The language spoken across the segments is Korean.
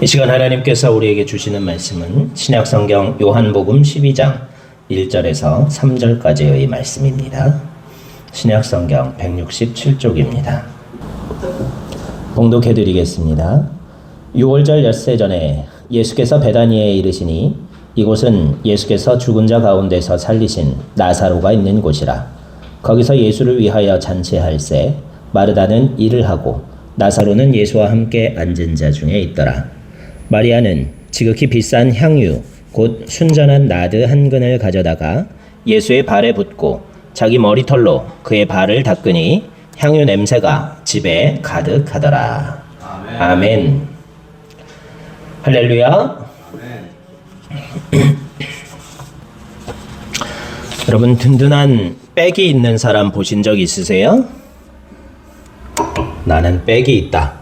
이 시간 하나님께서 우리에게 주시는 말씀은 신약성경 요한복음 12장 1절에서 3절까지의 말씀입니다. 신약성경 167쪽입니다. 봉독해 드리겠습니다. 6월절 엿새 전에 예수께서 베다니에 이르시니 이곳은 예수께서 죽은 자 가운데서 살리신 나사로가 있는 곳이라. 거기서 예수를 위하여 잔치할새 마르다는 일을 하고 나사로는 예수와 함께 앉은 자 중에 있더라. 마리아는 지극히 비싼 향유 곧 순전한 나드 한 근을 가져다가 예수의 발에 붓고 자기 머리털로 그의 발을 닦으니 향유 냄새가 집에 가득하더라. 아멘. 아멘. 할렐루야. 아멘. 여러분, 든든한 백이 있는 사람 보신 적 있으세요? 나는 백이 있다.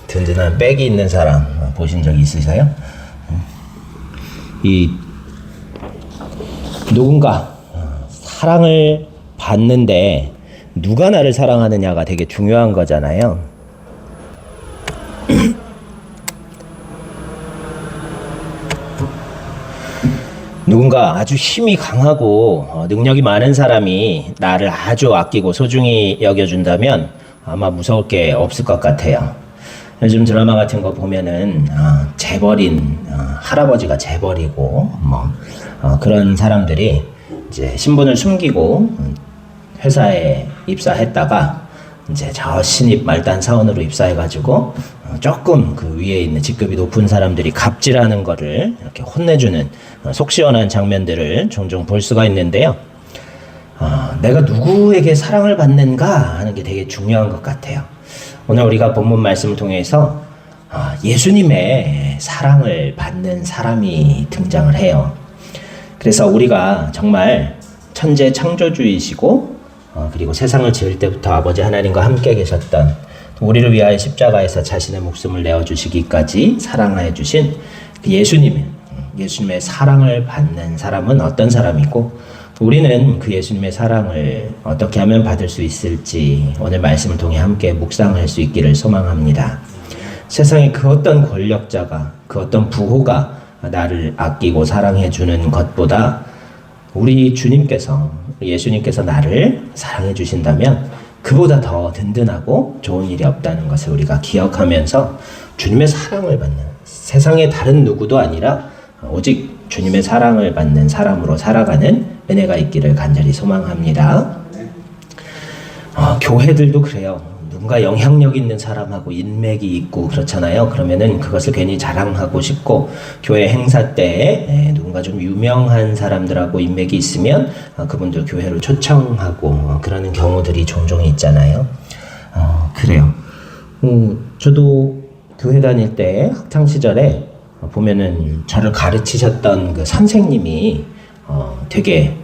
든든한 백이 있는 사람 보신 적 있으세요? 누군가 사랑을 받는데 누가 나를 사랑하느냐가 되게 중요한 거잖아요. 누군가 아주 힘이 강하고 능력이 많은 사람이 나를 아주 아끼고 소중히 여겨준다면 아마 무서울 게 없을 것 같아요. 요즘 드라마 같은 거 보면은 재벌인 할아버지가 재벌이고 그런 사람들이 이제 신분을 숨기고 회사에 입사했다가 이제 저 신입 말단 사원으로 입사해가지고 조금 그 위에 있는 직급이 높은 사람들이 갑질하는 거를 이렇게 혼내주는 속 시원한 장면들을 종종 볼 수가 있는데요. 내가 누구에게 사랑을 받는가 하는 게 되게 중요한 것 같아요. 오늘 우리가 본문 말씀을 통해서 예수님의 사랑을 받는 사람이 등장을 해요. 그래서 우리가 정말 천재 창조주이시고 그리고 세상을 지을 때부터 아버지 하나님과 함께 계셨던, 우리를 위하여 십자가에서 자신의 목숨을 내어주시기까지 사랑하여 주신 그 예수님의 사랑을 받는 사람은 어떤 사람이고, 우리는 그 예수님의 사랑을 어떻게 하면 받을 수 있을지 오늘 말씀을 통해 함께 묵상할 수 있기를 소망합니다. 세상에 그 어떤 권력자가, 그 어떤 부호가 나를 아끼고 사랑해 주는 것보다 우리 주님께서, 예수님께서 나를 사랑해 주신다면 그보다 더 든든하고 좋은 일이 없다는 것을 우리가 기억하면서 주님의 사랑을 받는, 세상의 다른 누구도 아니라 오직 주님의 사랑을 받는 사람으로 살아가는 은혜가 있기를 간절히 소망합니다. 교회들도 그래요. 누군가 영향력 있는 사람하고 인맥이 있고 그렇잖아요. 그러면은 그것을 괜히 자랑하고 싶고, 교회 행사 때 누군가 좀 유명한 사람들하고 인맥이 있으면 그분들 교회로 초청하고 그러는 경우들이 종종 있잖아요. 그래요. 저도 교회 다닐 때 학창 시절에 보면은 저를 가르치셨던 그 선생님이 되게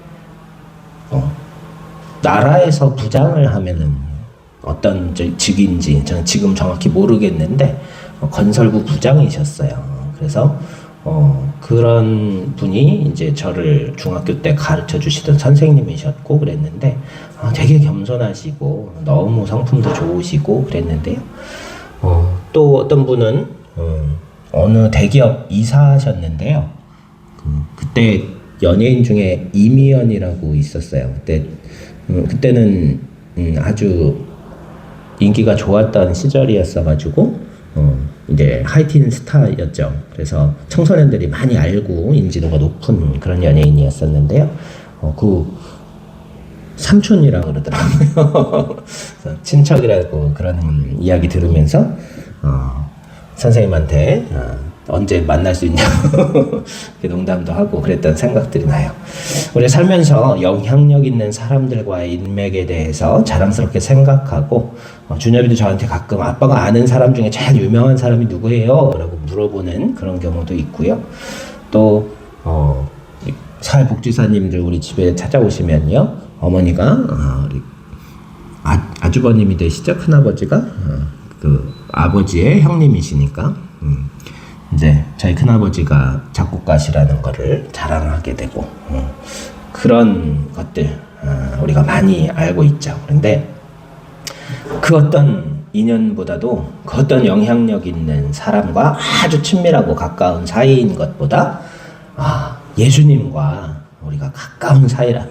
나라에서 부장을 하면은 어떤 직인지 저는 지금 정확히 모르겠는데 건설부 부장이셨어요. 그래서 그런 분이 이제 저를 중학교 때 가르쳐 주시던 선생님이셨고 그랬는데 되게 겸손하시고 너무 성품도 좋으시고 그랬는데요. 또 어떤 분은 어느 대기업 이사하셨는데요. 그때 연예인 중에 이미연이라고 있었어요. 그때는 아주 인기가 좋았던 시절이었어가지고 이제 하이틴 스타였죠. 그래서 청소년들이 많이 알고 인지도가 높은 그런 연예인이었었는데요. 그 삼촌이라고 그러더라고요. 친척이라고 그런 이야기 들으면서 선생님한테 언제 만날 수 있냐고 농담도 하고 그랬던 생각들이 나요. 우리 살면서 영향력 있는 사람들과의 인맥에 대해서 자랑스럽게 생각하고, 준엽이도 저한테 가끔 아빠가 아는 사람 중에 제일 유명한 사람이 누구예요? 라고 물어보는 그런 경우도 있고요. 또 사회복지사님들 우리 집에 찾아오시면요, 어머니가 우리 아주버님이 되시죠? 큰아버지가 그 아버지의 형님이시니까 이제 저희 큰아버지가 작곡가시라는 거를 자랑하게 되고 그런 것들 우리가 많이 알고 있죠. 그런데 그 어떤 인연보다도 그 어떤 영향력 있는 사람과 아주 친밀하고 가까운 사이인 것보다 예수님과 우리가 가까운 사이라면,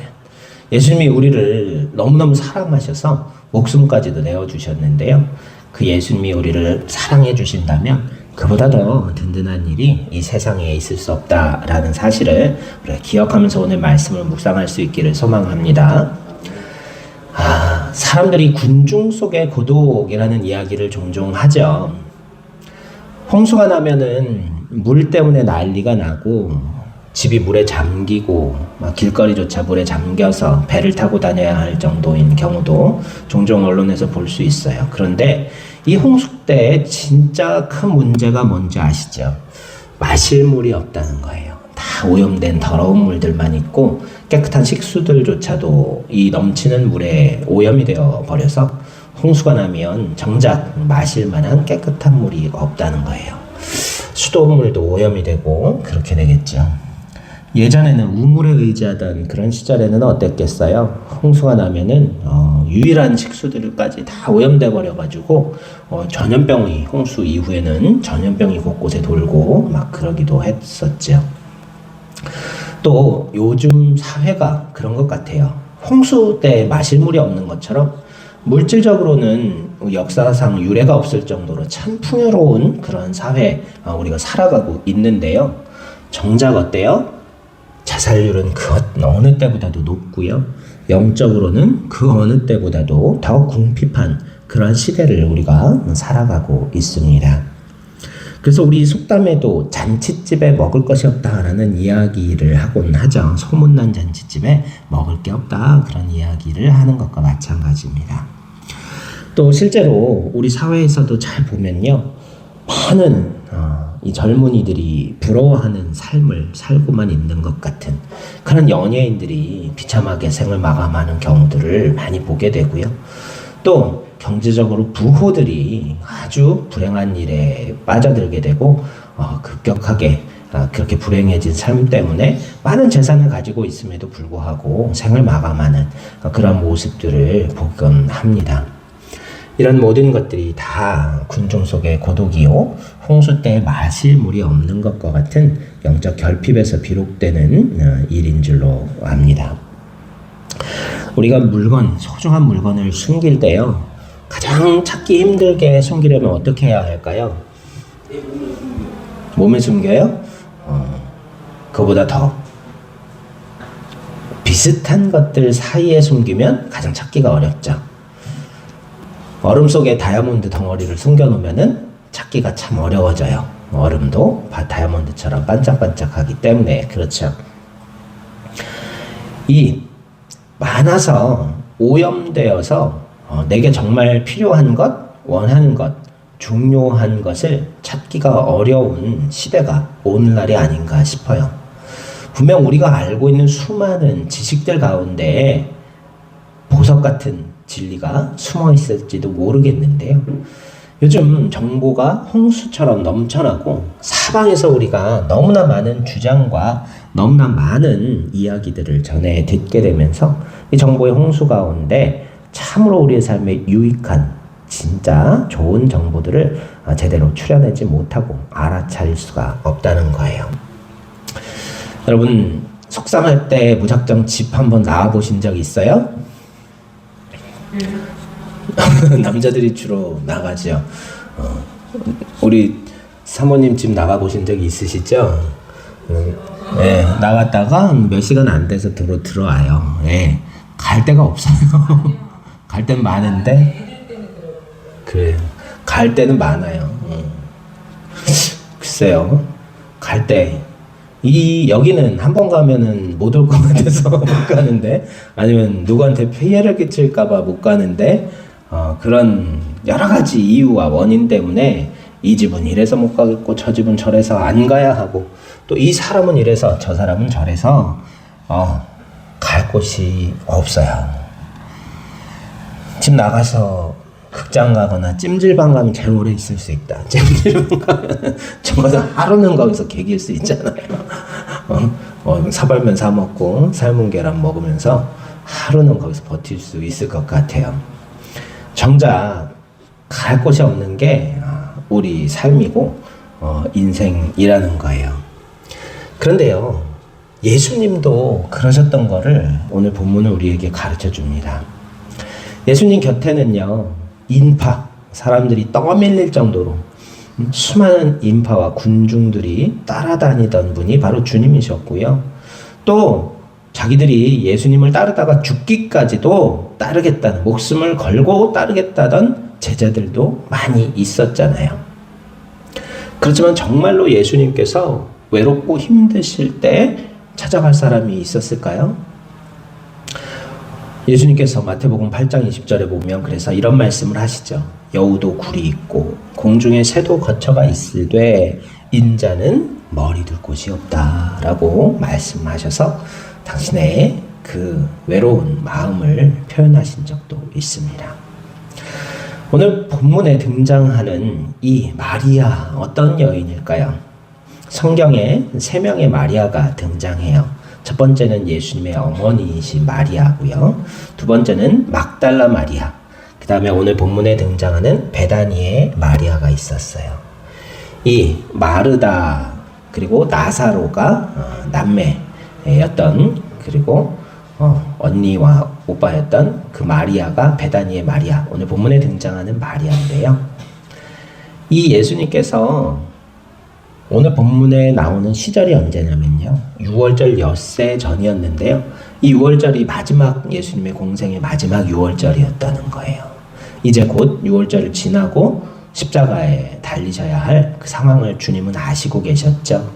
예수님이 우리를 너무너무 사랑하셔서 목숨까지도 내어주셨는데요. 그 예수님이 우리를 사랑해 주신다면 그보다 더 든든한 일이 이 세상에 있을 수 없다라는 사실을 우리가 기억하면서 오늘 말씀을 묵상할 수 있기를 소망합니다. 사람들이 군중 속의 고독이라는 이야기를 종종 하죠. 홍수가 나면은 물 때문에 난리가 나고 집이 물에 잠기고 길거리조차 물에 잠겨서 배를 타고 다녀야 할 정도인 경우도 종종 언론에서 볼 수 있어요. 그런데 이 홍수 때 진짜 큰 문제가 뭔지 아시죠? 마실 물이 없다는 거예요. 다 오염된 더러운 물들만 있고 깨끗한 식수들조차도 이 넘치는 물에 오염이 되어 버려서 홍수가 나면 정작 마실 만한 깨끗한 물이 없다는 거예요. 수돗물도 오염이 되고 그렇게 되겠죠. 예전에는 우물에 의지하던 그런 시절에는 어땠겠어요? 홍수가 나면은 유일한 식수들까지 다 오염돼 버려가지고 전염병이, 홍수 이후에는 전염병이 곳곳에 돌고 막 그러기도 했었죠. 또 요즘 사회가 그런 것 같아요. 홍수 때 마실 물이 없는 것처럼 물질적으로는 역사상 유례가 없을 정도로 참 풍요로운 그런 사회 우리가 살아가고 있는데요. 정작 어때요? 자살률은 그 어느 때보다도 높고요. 영적으로는 그 어느 때보다도 더 궁핍한 그런 시대를 우리가 살아가고 있습니다. 그래서 우리 속담에도 잔칫집에 먹을 것이 없다라는 이야기를 하곤 하죠. 소문난 잔칫집에 먹을 게 없다, 그런 이야기를 하는 것과 마찬가지입니다. 또 실제로 우리 사회에서도 잘 보면요, 많은 이 젊은이들이 부러워하는 삶을 살고만 있는 것 같은 그런 연예인들이 비참하게 생을 마감하는 경우들을 많이 보게 되고요. 또 경제적으로 부호들이 아주 불행한 일에 빠져들게 되고 급격하게 그렇게 불행해진 삶 때문에 많은 재산을 가지고 있음에도 불구하고 생을 마감하는 그런 모습들을 보곤 합니다. 이런 모든 것들이 다 군중 속의 고독이요, 홍수 때 마실 물이 없는 것과 같은 영적 결핍에서 비롯되는 일인 줄로 압니다. 우리가 소중한 물건을 숨길 때요, 가장 찾기 힘들게 숨기려면 어떻게 해야 할까요? 몸에 숨겨요? 그보다 더 비슷한 것들 사이에 숨기면 가장 찾기가 어렵죠. 얼음 속에 다이아몬드 덩어리를 숨겨놓으면은 찾기가 참 어려워져요. 얼음도 다이아몬드처럼 반짝반짝하기 때문에. 그렇죠. 이 많아서 오염되어서 내게 정말 필요한 것, 원하는 것, 중요한 것을 찾기가 어려운 시대가 오늘날이 아닌가 싶어요. 분명 우리가 알고 있는 수많은 지식들 가운데 보석 같은 진리가 숨어 있을지도 모르겠는데요. 요즘 정보가 홍수처럼 넘쳐나고 사방에서 우리가 너무나 많은 주장과 너무나 많은 이야기들을 전해 듣게 되면서 이 정보의 홍수 가운데 참으로 우리의 삶에 유익한 진짜 좋은 정보들을 제대로 추려내지 못하고 알아차릴 수가 없다는 거예요. 여러분, 속상할 때 무작정 집 한번 나와보신 적 있어요? 남자들이 주로 나가죠. 우리 사모님 집 나가보신 적 있으시죠? 네, 나갔다가 몇 시간 안 돼서 들어와요. 네, 갈 데가 없어요. 갈 데는 많은데, 그래, 갈 데는 많아요. 글쎄요, 갈 때. 여기는 한 번 가면은 못 올 것 같아서 못 가는데, 아니면 누구한테 피해를 끼칠까봐 못 가는데, 그런 여러 가지 이유와 원인 때문에 이 집은 이래서 못 가겠고, 저 집은 저래서 안 가야 하고, 또 이 사람은 이래서 저 사람은 저래서, 갈 곳이 없어요. 집 나가서 극장 가거나 찜질방 가면 제일 오래 있을 수 있다. 찜질방 가면 적어도 하루는 거기서 개길 수 있잖아요. 사발면 사 먹고 삶은 계란 먹으면서 하루는 거기서 버틸 수 있을 것 같아요. 정작 갈 곳이 없는 게 우리 삶이고 인생이라는 거예요. 그런데요, 예수님도 그러셨던 거를 오늘 본문은 우리에게 가르쳐 줍니다. 예수님 곁에는요, 인파, 사람들이 떠밀릴 정도로 수많은 인파와 군중들이 따라다니던 분이 바로 주님이셨고요. 또 자기들이 예수님을 따르다가 죽기까지도 따르겠다는, 목숨을 걸고 따르겠다던 제자들도 많이 있었잖아요. 그렇지만 정말로 예수님께서 외롭고 힘드실 때 찾아갈 사람이 있었을까요? 예수님께서 마태복음 8장 20절에 보면 그래서 이런 말씀을 하시죠. 여우도 굴이 있고 공중에 새도 거처가 있으되 인자는 머리 둘 곳이 없다라고 말씀하셔서 당신의 그 외로운 마음을 표현하신 적도 있습니다. 오늘 본문에 등장하는 이 마리아, 어떤 여인일까요? 성경에 3명의 마리아가 등장해요. 첫 번째는 예수님의 어머니이신 마리아고요. 두 번째는 막달라 마리아. 그 다음에 오늘 본문에 등장하는 베다니의 마리아가 있었어요. 이 마르다 그리고 나사로가 남매였던, 그리고 언니와 오빠였던 그 마리아가 베다니의 마리아, 오늘 본문에 등장하는 마리아인데요. 이 예수님께서 오늘 본문에 나오는 시절이 언제냐면요, 6월절 엿새 전이었는데요. 이 6월절이 마지막, 예수님의 공생의 마지막 6월절이었다는 거예요. 이제 곧 6월절을 지나고 십자가에 달리셔야 할 그 상황을 주님은 아시고 계셨죠.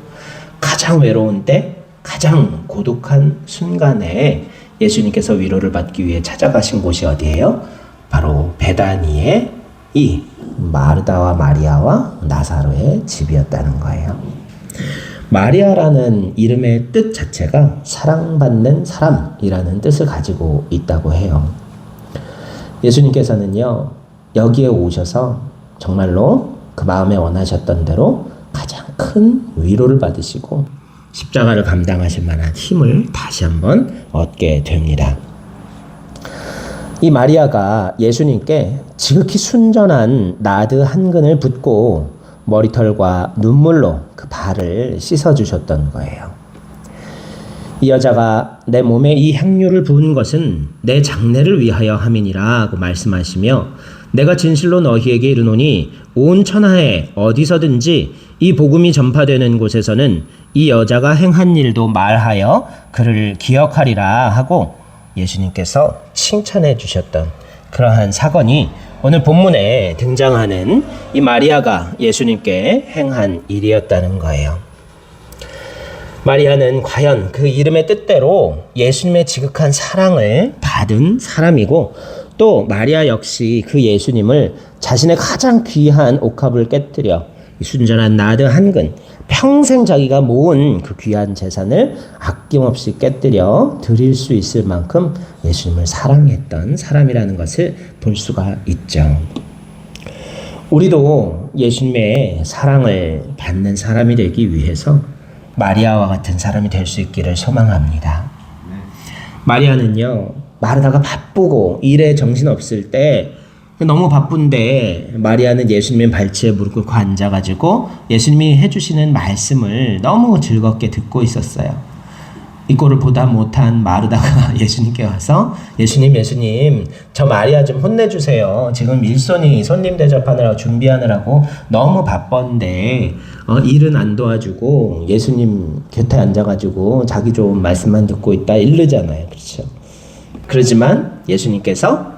가장 외로운 때, 가장 고독한 순간에 예수님께서 위로를 받기 위해 찾아가신 곳이 어디예요? 바로 베다니의 이 마르다와 마리아와 나사로의 집이었다는 거예요. 마리아라는 이름의 뜻 자체가 사랑받는 사람이라는 뜻을 가지고 있다고 해요. 예수님께서는요, 여기에 오셔서 정말로 그 마음에 원하셨던 대로 가장 큰 위로를 받으시고 십자가를 감당하실 만한 힘을 다시 한번 얻게 됩니다. 이 마리아가 예수님께 지극히 순전한 나드 한 근을 붓고 머리털과 눈물로 그 발을 씻어주셨던 거예요. 이 여자가 내 몸에 이 향유를 부은 것은 내 장례를 위하여 함이니라 하고 말씀하시며, 내가 진실로 너희에게 이르노니 온 천하에 어디서든지 이 복음이 전파되는 곳에서는 이 여자가 행한 일도 말하여 그를 기억하리라 하고 예수님께서 칭찬해 주셨던 그러한 사건이 오늘 본문에 등장하는 이 마리아가 예수님께 행한 일이었다는 거예요. 마리아는 과연 그 이름의 뜻대로 예수님의 지극한 사랑을 받은 사람이고, 또 마리아 역시 그 예수님을 자신의 가장 귀한 옥합을 깨뜨려 순전한 나드 한 근, 평생 자기가 모은 그 귀한 재산을 아낌없이 깨뜨려 드릴 수 있을 만큼 예수님을 사랑했던 사람이라는 것을 볼 수가 있죠. 우리도 예수님의 사랑을 받는 사람이 되기 위해서 마리아와 같은 사람이 될 수 있기를 소망합니다. 마리아는요, 마르다가 바쁘고 일에 정신없을 때, 너무 바쁜데 마리아는 예수님의 발치에 무릎 꿇고 앉아가지고 예수님이 해주시는 말씀을 너무 즐겁게 듣고 있었어요. 이 꼴을 보다 못한 마르다가 예수님께 와서 예수님 저 마리아 좀 혼내주세요. 지금 일손이 손님 대접하느라고 준비하느라고 너무 바쁜데 일은 안 도와주고 예수님 곁에 앉아가지고 자기 좋은 말씀만 듣고 있다 이러잖아요. 그렇죠? 그러지만 예수님께서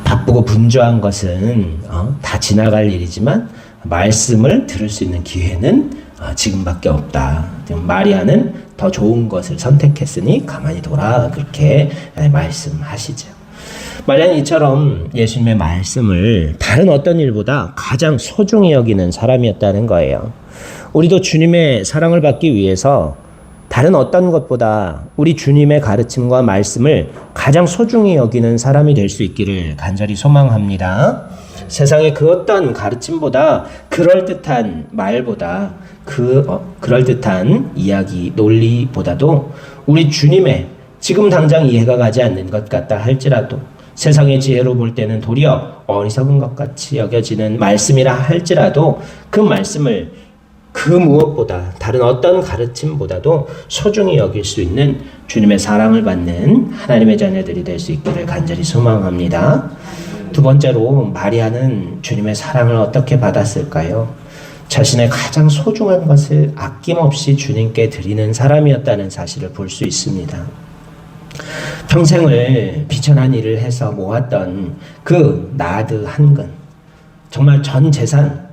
바쁘고 분주한 것은 다 지나갈 일이지만 말씀을 들을 수 있는 기회는 지금밖에 없다. 마리아는 더 좋은 것을 선택했으니 가만히 둬라. 그렇게 말씀하시죠. 마리아는 이처럼 예수님의 말씀을 다른 어떤 일보다 가장 소중히 여기는 사람이었다는 거예요. 우리도 주님의 사랑을 받기 위해서 다른 어떤 것보다 우리 주님의 가르침과 말씀을 가장 소중히 여기는 사람이 될 수 있기를 간절히 소망합니다. 세상의 그 어떤 가르침보다, 그럴듯한 말보다, 그럴듯한 이야기, 논리보다도 우리 주님의 지금 당장 이해가 가지 않는 것 같다 할지라도 세상의 지혜로 볼 때는 도리어 어리석은 것 같이 여겨지는 말씀이라 할지라도 그 말씀을 그 무엇보다 다른 어떤 가르침보다도 소중히 여길 수 있는 주님의 사랑을 받는 하나님의 자녀들이 될 수 있기를 간절히 소망합니다. 두 번째로 마리아는 주님의 사랑을 어떻게 받았을까요? 자신의 가장 소중한 것을 아낌없이 주님께 드리는 사람이었다는 사실을 볼 수 있습니다. 평생을 비천한 일을 해서 모았던 그 나드 한 근, 정말 전 재산,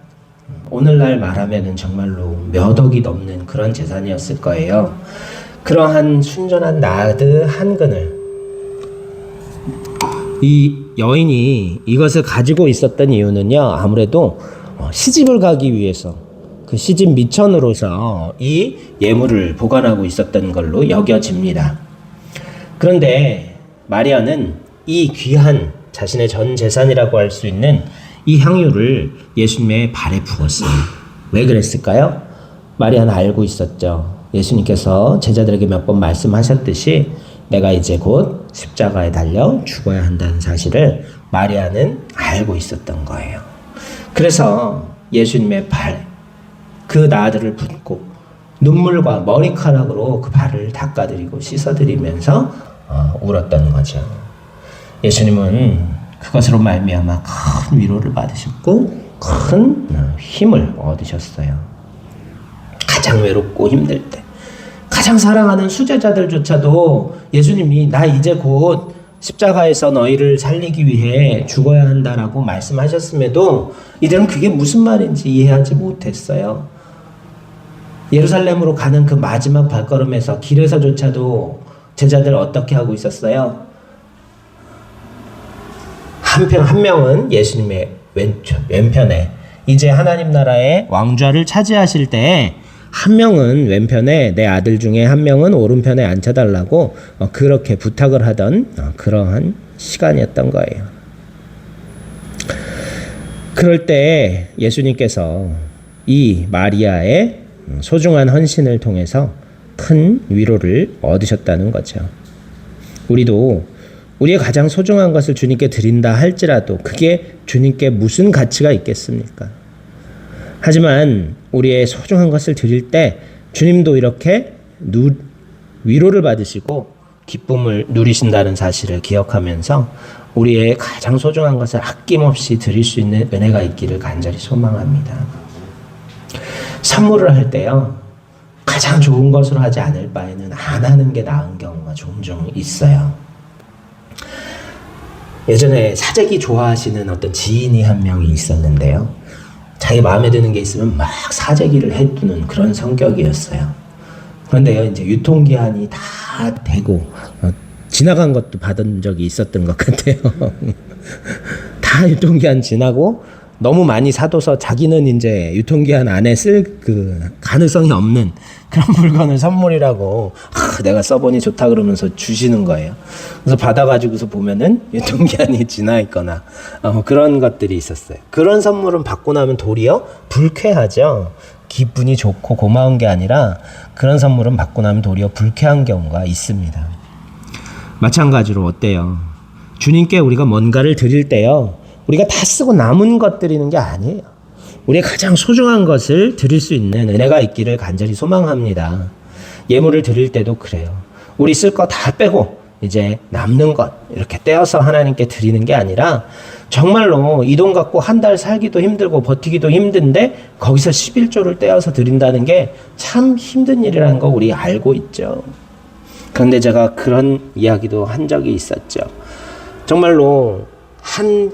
오늘날 말하면은 정말로 몇 억이 넘는 그런 재산이었을 거예요. 그러한 순전한 나드 한 근을 이 여인이 이것을 가지고 있었던 이유는요, 아무래도 시집을 가기 위해서 그 시집 미천으로서 이 예물을 보관하고 있었던 걸로 여겨집니다. 그런데 마리아는 이 귀한 자신의 전 재산이라고 할 수 있는 이 향유를 예수님의 발에 부었어요. 왜 그랬을까요? 마리아는 알고 있었죠. 예수님께서 제자들에게 몇 번 말씀하셨듯이 내가 이제 곧 십자가에 달려 죽어야 한다는 사실을 마리아는 알고 있었던 거예요. 그래서 예수님의 발, 그 나들을 붓고 눈물과 머리카락으로 그 발을 닦아드리고 씻어드리면서 울었던 거죠. 예수님은 그것으로 말미암아 큰 위로를 받으셨고 큰 힘을 얻으셨어요. 가장 외롭고 힘들 때, 가장 사랑하는 수제자들조차도 예수님이 나 이제 곧 십자가에서 너희를 살리기 위해 죽어야 한다라고 말씀하셨음에도 이들은 그게 무슨 말인지 이해하지 못했어요. 예루살렘으로 가는 그 마지막 발걸음에서 길에서조차도 제자들 어떻게 하고 있었어요? 한 명은 예수님의 왼편에 이제 하나님 나라의 왕좌를 차지하실 때 한 명은 왼편에, 내 아들 중에 한 명은 오른편에 앉혀달라고 그렇게 부탁을 하던 그러한 시간이었던 거예요. 그럴 때 예수님께서 이 마리아의 소중한 헌신을 통해서 큰 위로를 얻으셨다는 거죠. 우리도 우리의 가장 소중한 것을 주님께 드린다 할지라도 그게 주님께 무슨 가치가 있겠습니까? 하지만 우리의 소중한 것을 드릴 때 주님도 이렇게 위로를 받으시고 기쁨을 누리신다는 사실을 기억하면서 우리의 가장 소중한 것을 아낌없이 드릴 수 있는 은혜가 있기를 간절히 소망합니다. 선물을 할 때요, 가장 좋은 것으로 하지 않을 바에는 안 하는 게 나은 경우가 종종 있어요. 예전에 사재기 좋아하시는 어떤 지인이 한 명이 있었는데요. 자기 마음에 드는 게 있으면 막 사재기를 해두는 그런 성격이었어요. 그런데요, 이제 유통기한이 다 되고 지나간 것도 받은 적이 있었던 것 같아요. 다 유통기한 지나고 너무 많이 사둬서 자기는 이제 유통기한 안에 쓸 그 가능성이 없는 그런 물건을 선물이라고 내가 써보니 좋다 그러면서 주시는 거예요. 그래서 받아가지고서 보면은 유통기한이 지나 있거나 그런 것들이 있었어요. 그런 선물은 받고 나면 도리어 불쾌하죠. 기분이 좋고 고마운 게 아니라 그런 선물은 받고 나면 도리어 불쾌한 경우가 있습니다. 마찬가지로 어때요? 주님께 우리가 뭔가를 드릴 때요, 우리가 다 쓰고 남은 것 드리는 게 아니에요. 우리의 가장 소중한 것을 드릴 수 있는 은혜가 있기를 간절히 소망합니다. 예물을 드릴 때도 그래요. 우리 쓸 거 다 빼고 이제 남는 것 이렇게 떼어서 하나님께 드리는 게 아니라 정말로 이 돈 갖고 한 달 살기도 힘들고 버티기도 힘든데 거기서 11조를 떼어서 드린다는 게 참 힘든 일이라는 거 우리 알고 있죠. 그런데 제가 그런 이야기도 한 적이 있었죠. 정말로 한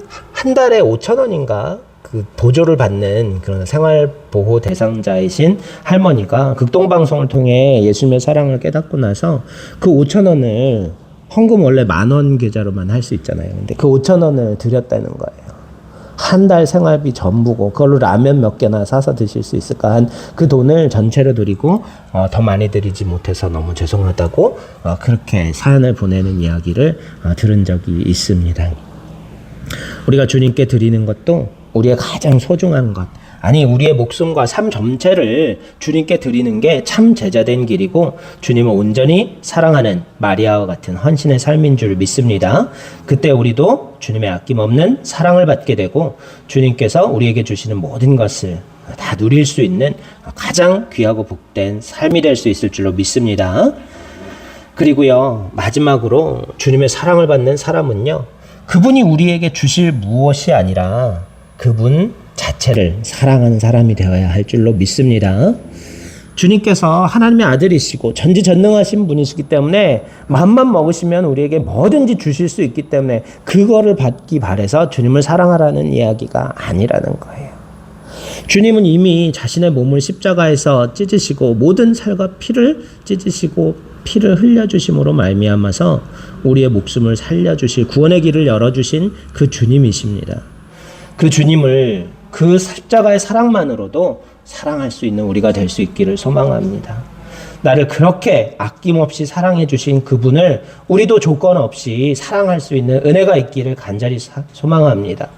달에 5,000원인가 그 보조를 받는 그런 생활보호 대상자이신 할머니가 극동방송을 통해 예수님의 사랑을 깨닫고 나서 그 5,000원을 헌금 원래 10,000원 계좌로만 할 수 있잖아요. 근데 그 5,000원을 드렸다는 거예요. 한 달 생활비 전부고 그걸로 라면 몇 개나 사서 드실 수 있을까 한 그 돈을 전체로 드리고 더 많이 드리지 못해서 너무 죄송하다고 그렇게 사연을 보내는 이야기를 들은 적이 있습니다. 우리가 주님께 드리는 것도 우리의 가장 소중한 것, 아니, 우리의 목숨과 삶 전체를 주님께 드리는 게 참 제자된 길이고 주님을 온전히 사랑하는 마리아와 같은 헌신의 삶인 줄 믿습니다. 그때 우리도 주님의 아낌없는 사랑을 받게 되고 주님께서 우리에게 주시는 모든 것을 다 누릴 수 있는 가장 귀하고 복된 삶이 될 수 있을 줄로 믿습니다. 그리고요, 마지막으로 주님의 사랑을 받는 사람은요, 그분이 우리에게 주실 무엇이 아니라 그분 자체를 사랑하는 사람이 되어야 할 줄로 믿습니다. 주님께서 하나님의 아들이시고 전지전능하신 분이시기 때문에 마음만 먹으시면 우리에게 뭐든지 주실 수 있기 때문에 그거를 받기 바라서 주님을 사랑하라는 이야기가 아니라는 거예요. 주님은 이미 자신의 몸을 십자가에서 찢으시고 모든 살과 피를 찢으시고 피를 흘려주심으로 말미암아서 우리의 목숨을 살려주실 구원의 길을 열어주신 그 주님이십니다. 그 주님을 그 십자가의 사랑만으로도 사랑할 수 있는 우리가 될 수 있기를 소망합니다. 나를 그렇게 아낌없이 사랑해 주신 그분을 우리도 조건 없이 사랑할 수 있는 은혜가 있기를 간절히 소망합니다.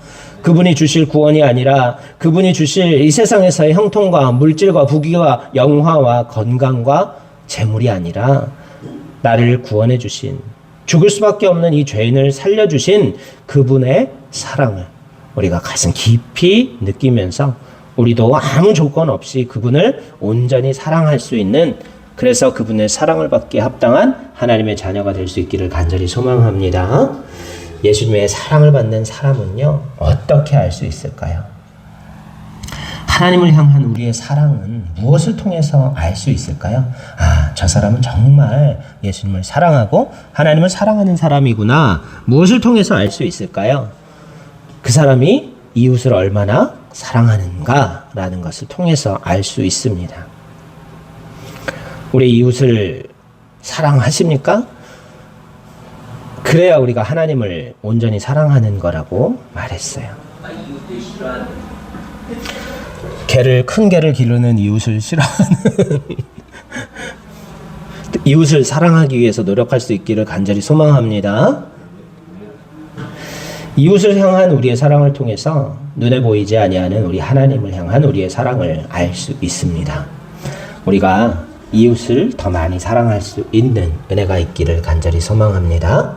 그분이 주실 구원이 아니라 그분이 주실 이 세상에서의 형통과 물질과 부귀와 영화와 건강과 재물이 아니라 나를 구원해 주신, 죽을 수밖에 없는 이 죄인을 살려주신 그분의 사랑을 우리가 가슴 깊이 느끼면서 우리도 아무 조건 없이 그분을 온전히 사랑할 수 있는, 그래서 그분의 사랑을 받기에 합당한 하나님의 자녀가 될 수 있기를 간절히 소망합니다. 예수님의 사랑을 받는 사람은요, 어떻게 알 수 있을까요? 하나님을 향한 우리의 사랑은 무엇을 통해서 알 수 있을까요? 아, 저 사람은 정말 예수님을 사랑하고 하나님을 사랑하는 사람이구나. 무엇을 통해서 알 수 있을까요? 그 사람이 이웃을 얼마나 사랑하는가라는 것을 통해서 알 수 있습니다. 우리 이웃을 사랑하십니까? 그래야 우리가 하나님을 온전히 사랑하는 거라고 말했어요. 큰 개를 기르는 이웃을 싫어하는 이웃을 사랑하기 위해서 노력할 수 있기를 간절히 소망합니다. 이웃을 향한 우리의 사랑을 통해서 눈에 보이지 아니하는 우리 하나님을 향한 우리의 사랑을 알 수 있습니다. 우리가 이웃을 더 많이 사랑할 수 있는 은혜가 있기를 간절히 소망합니다.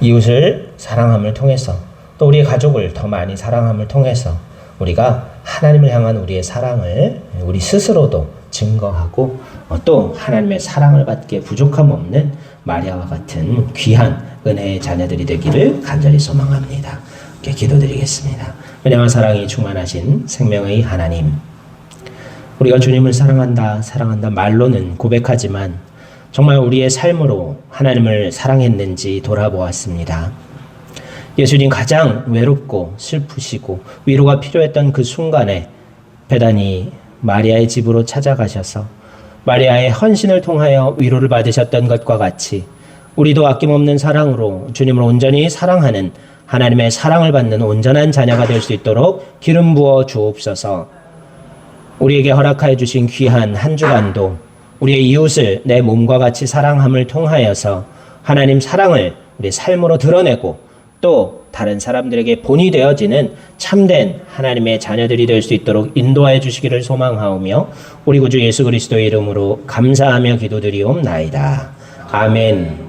이웃을 사랑함을 통해서 또 우리의 가족을 더 많이 사랑함을 통해서 우리가 하나님을 향한 우리의 사랑을 우리 스스로도 증거하고 또 하나님의 사랑을 받기에 부족함 없는 마리아와 같은 귀한 은혜의 자녀들이 되기를 간절히 소망합니다. 이렇게 기도드리겠습니다. 은혜와 사랑이 충만하신 생명의 하나님, 우리가 주님을 사랑한다 말로는 고백하지만 정말 우리의 삶으로 하나님을 사랑했는지 돌아보았습니다. 예수님 가장 외롭고 슬프시고 위로가 필요했던 그 순간에 베다니 마리아의 집으로 찾아가셔서 마리아의 헌신을 통하여 위로를 받으셨던 것과 같이 우리도 아낌없는 사랑으로 주님을 온전히 사랑하는 하나님의 사랑을 받는 온전한 자녀가 될 수 있도록 기름 부어 주옵소서. 우리에게 허락하여 주신 귀한 한 주간도 우리의 이웃을 내 몸과 같이 사랑함을 통하여서 하나님 사랑을 우리 삶으로 드러내고 또 다른 사람들에게 본이 되어지는 참된 하나님의 자녀들이 될 수 있도록 인도하여 주시기를 소망하오며 우리 구주 예수 그리스도의 이름으로 감사하며 기도드리옵나이다. 아멘.